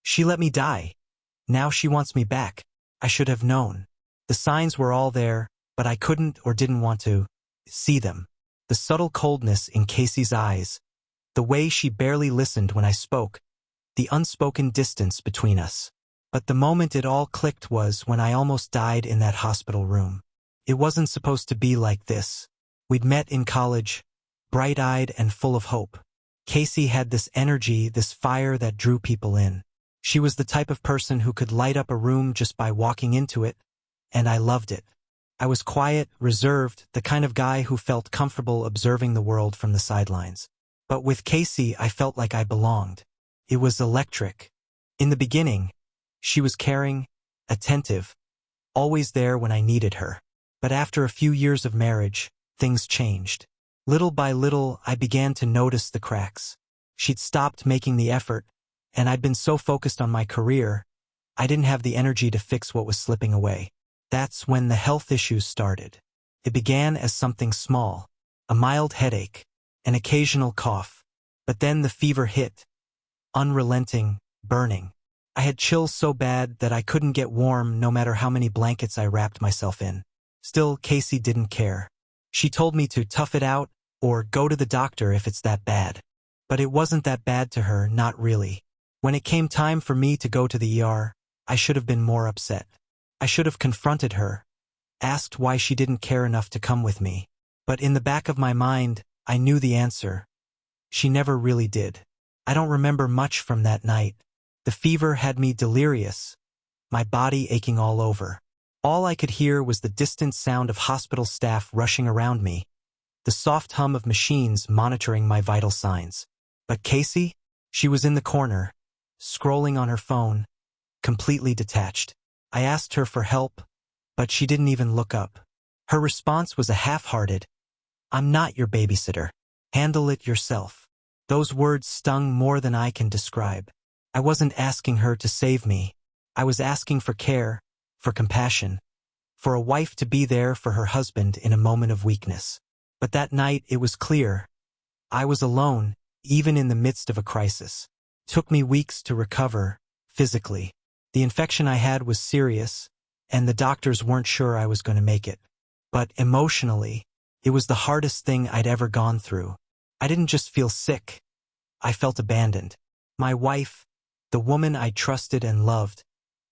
She let me die. Now she wants me back. I should have known. The signs were all there, but I couldn't or didn't want to see them. The subtle coldness in Casey's eyes, the way she barely listened when I spoke, the unspoken distance between us. But the moment it all clicked was when I almost died in that hospital room. It wasn't supposed to be like this. We'd met in college, bright-eyed and full of hope. Casey had this energy, this fire that drew people in. She was the type of person who could light up a room just by walking into it, and I loved it. I was quiet, reserved, the kind of guy who felt comfortable observing the world from the sidelines. But with Casey, I felt like I belonged. It was electric. In the beginning, she was caring, attentive, always there when I needed her. But after a few years of marriage, things changed. Little by little, I began to notice the cracks. She'd stopped making the effort, and I'd been so focused on my career, I didn't have the energy to fix what was slipping away. That's when the health issues started. It began as something small, a mild headache, an occasional cough. But then the fever hit, unrelenting, burning. I had chills so bad that I couldn't get warm no matter how many blankets I wrapped myself in. Still, Casey didn't care. She told me to tough it out or go to the doctor if it's that bad. But it wasn't that bad to her, not really. When it came time for me to go to the ER, I should have been more upset. I should have confronted her, asked why she didn't care enough to come with me. But in the back of my mind, I knew the answer. She never really did. I don't remember much from that night. The fever had me delirious, my body aching all over. All I could hear was the distant sound of hospital staff rushing around me, the soft hum of machines monitoring my vital signs. But Casey? She was in the corner, scrolling on her phone, completely detached. I asked her for help, but she didn't even look up. Her response was a half-hearted, "I'm not your babysitter. Handle it yourself." Those words stung more than I can describe. I wasn't asking her to save me. I was asking for care, for compassion, for a wife to be there for her husband in a moment of weakness. But that night it was clear. I was alone, even in the midst of a crisis. It took me weeks to recover, physically. The infection I had was serious, and the doctors weren't sure I was going to make it. But emotionally, it was the hardest thing I'd ever gone through. I didn't just feel sick. I felt abandoned. My wife, the woman I trusted and loved,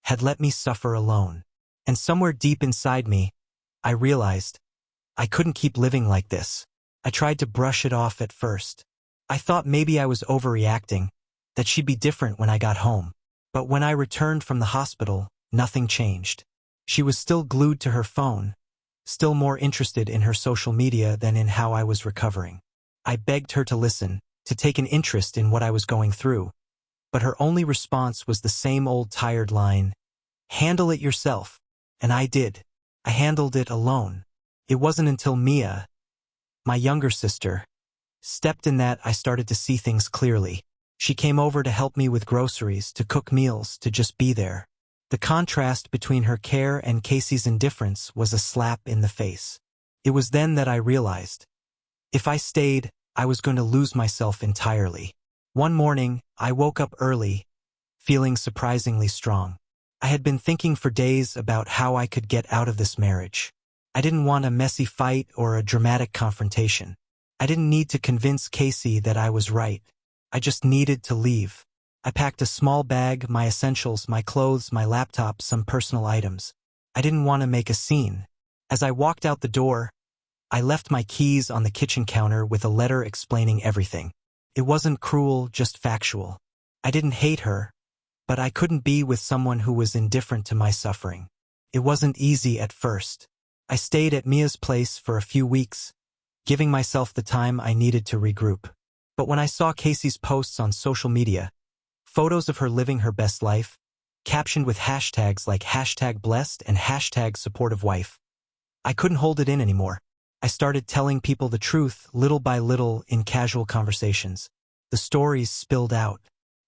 had let me suffer alone. And somewhere deep inside me, I realized I couldn't keep living like this. I tried to brush it off at first. I thought maybe I was overreacting, that she'd be different when I got home. But when I returned from the hospital, nothing changed. She was still glued to her phone, still more interested in her social media than in how I was recovering. I begged her to listen, to take an interest in what I was going through. But her only response was the same old tired line, "Handle it yourself." And I did. I handled it alone. It wasn't until Mia, my younger sister, stepped in that I started to see things clearly. She came over to help me with groceries, to cook meals, to just be there. The contrast between her care and Casey's indifference was a slap in the face. It was then that I realized, if I stayed, I was going to lose myself entirely. One morning, I woke up early, feeling surprisingly strong. I had been thinking for days about how I could get out of this marriage. I didn't want a messy fight or a dramatic confrontation. I didn't need to convince Casey that I was right. I just needed to leave. I packed a small bag, my essentials, my clothes, my laptop, some personal items. I didn't want to make a scene. As I walked out the door, I left my keys on the kitchen counter with a letter explaining everything. It wasn't cruel, just factual. I didn't hate her, but I couldn't be with someone who was indifferent to my suffering. It wasn't easy at first. I stayed at Mia's place for a few weeks, giving myself the time I needed to regroup. But when I saw Casey's posts on social media, photos of her living her best life, captioned with hashtags like #blessed and #supportive wife, I couldn't hold it in anymore. I started telling people the truth little by little in casual conversations. The stories spilled out.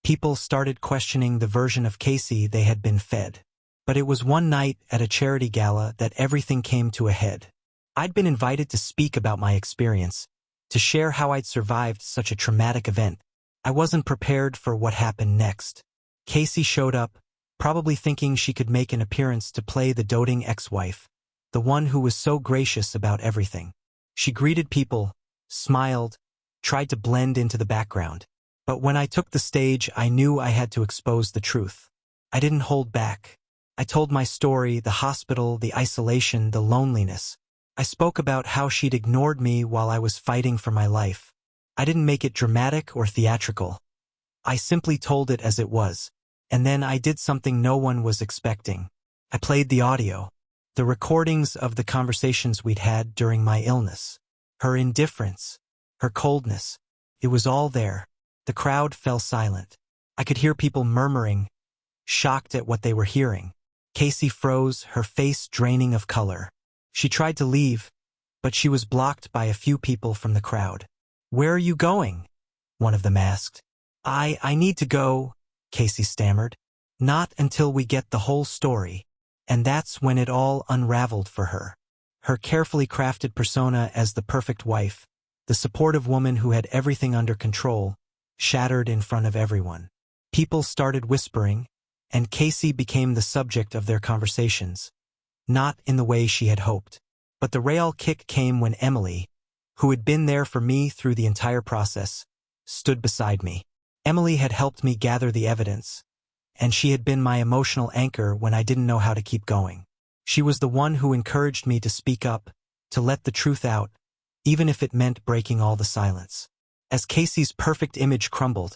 People started questioning the version of Casey they had been fed. But it was one night at a charity gala that everything came to a head. I'd been invited to speak about my experience, to share how I'd survived such a traumatic event. I wasn't prepared for what happened next. Casey showed up, probably thinking she could make an appearance to play the doting ex-wife, the one who was so gracious about everything. She greeted people, smiled, tried to blend into the background. But when I took the stage, I knew I had to expose the truth. I didn't hold back. I told my story, the hospital, the isolation, the loneliness. I spoke about how she'd ignored me while I was fighting for my life. I didn't make it dramatic or theatrical. I simply told it as it was. And then I did something no one was expecting. I played the audio, the recordings of the conversations we'd had during my illness. Her indifference, her coldness, it was all there. The crowd fell silent. I could hear people murmuring, shocked at what they were hearing. Casey froze, her face draining of color. She tried to leave, but she was blocked by a few people from the crowd. "Where are you going?" one of them asked. I need to go," Casey stammered. "Not until we get the whole story." And that's when it all unraveled for her. Her carefully crafted persona as the perfect wife, the supportive woman who had everything under control, shattered in front of everyone. People started whispering, and Casey became the subject of their conversations. Not in the way she had hoped. But the real kick came when Emily, who had been there for me through the entire process, stood beside me. Emily had helped me gather the evidence, and she had been my emotional anchor when I didn't know how to keep going. She was the one who encouraged me to speak up, to let the truth out, even if it meant breaking all the silence. As Casey's perfect image crumbled,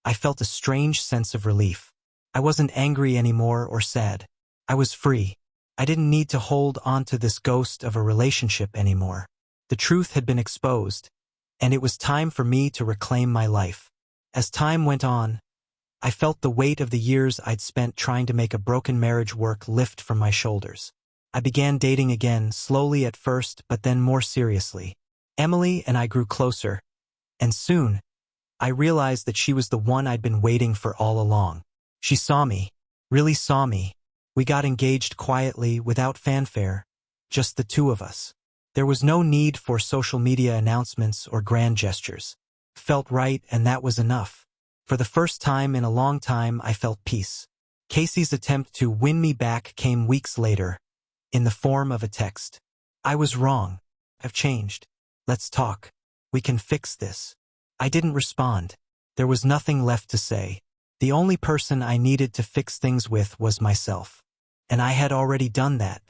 I felt a strange sense of relief. I wasn't angry anymore or sad. I was free. I didn't need to hold on to this ghost of a relationship anymore. The truth had been exposed, and it was time for me to reclaim my life. As time went on, I felt the weight of the years I'd spent trying to make a broken marriage work lift from my shoulders. I began dating again, slowly at first, but then more seriously. Emily and I grew closer, and soon, I realized that she was the one I'd been waiting for all along. She saw me, really saw me. We got engaged quietly, without fanfare, just the two of us. There was no need for social media announcements or grand gestures. Felt right, and that was enough. For the first time in a long time, I felt peace. Casey's attempt to win me back came weeks later, in the form of a text. "I was wrong. I've changed. Let's talk. We can fix this." I didn't respond. There was nothing left to say. The only person I needed to fix things with was myself. And I had already done that.